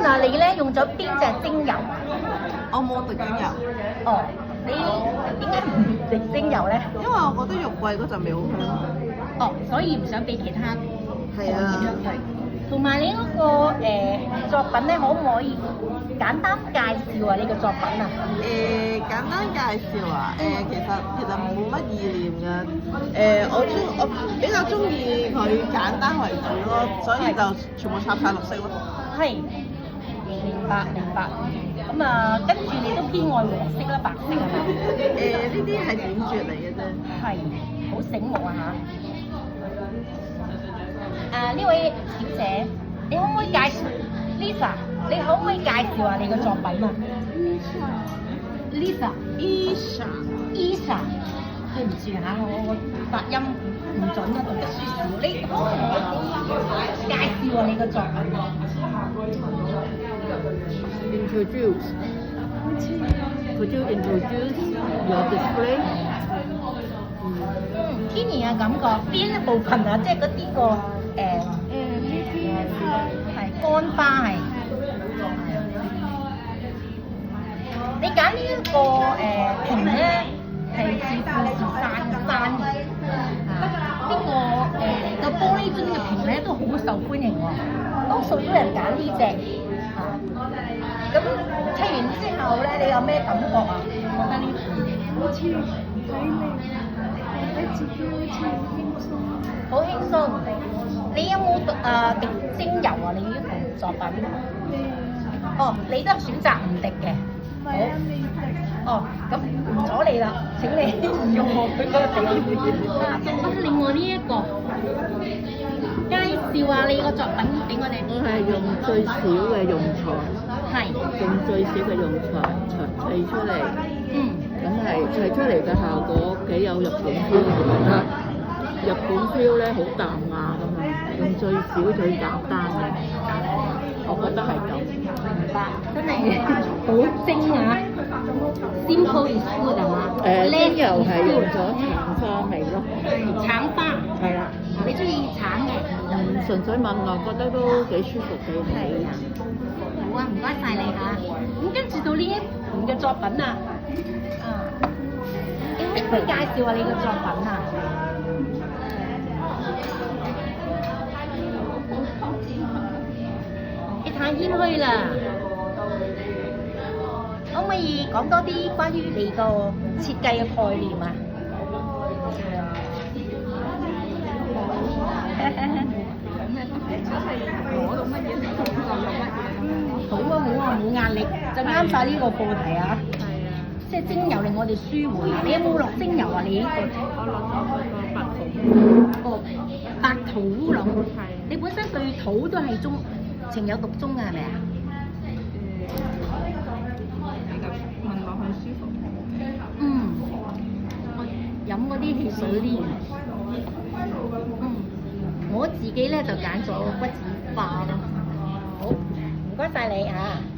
下你咧用咗邊隻精油？我冇滴精油，哦，你點解唔滴精油咧？因為我覺得肉桂嗰陣味好香。哦，所以唔想俾其他係啊。同埋你嗰個作品咧，可唔可以簡單介紹下你個作品啊？簡單介紹啊，其實冇乜意念㗎。我比較中意佢簡單為主咯，所以就全部插晒綠色咯。係，明白明白。咁啊，跟住你都偏愛黃色啦、白色啊？呢啲係點綴嚟嘅啫。係，好醒目啊嚇！呢位小姐，你可唔可以介紹 Lisa？你可唔可以介紹下你個作品啊？Lisa，對唔住嚇，我發音唔準啊，讀得書少。你可唔可以介紹下你個作品啊 Introduce. Could you introduce your display? 天然嘅感覺邊一部分啊？即係嗰啲個係乾花係。你揀呢一個瓶咧係似富士山呢個玻璃樽嘅瓶咧都好受歡迎喎，多數都有人揀呢隻咁砌完之後咧，你有咩感覺啊？覺得呢瓶好似睇你覺得自己好似好輕鬆。好輕鬆。你有冇滴精油啊？你呢幅作品？哦，你都選擇唔滴嘅。唔係啊，未滴。哦，咁唔阻你啦。請你用我佢嗰個地。咁另外呢一個，介紹下你個作品俾我哋。我係用最少嘅用材，係。用最少嘅用材砌出嚟，咁係砌出嚟嘅效果幾有日本 feel，我覺得。日本 feel 咧好淡雅㗎嘛，用最少最簡單嘅，我覺得係咁。明白，真係好精啊 ！Simple is good 係嘛？精油係用咗橙花味咯。橙花。係啦。你中意橙嘅？純粹聞落覺得都幾舒服幾好。係啊。好啊，唔該晒你嚇。咁跟住到呢一盤嘅作品啊，你可唔可以介紹下你嘅作品啊？你太謙虛啦！可唔可以講多啲關於你個設計嘅概念啊？好啊好啊，冇壓力，就啱晒呢個課題啊！即係精油令我哋舒緩啊！你有冇落精油啊？你呢個？我落咗個白桃。白桃烏龍。你本身對桃都係情有獨鍾㗎係咪啊？比較聞落去舒服。我飲嗰啲汽水嗰啲。我自己咧就揀咗橘子花咯。好，唔該晒你嚇。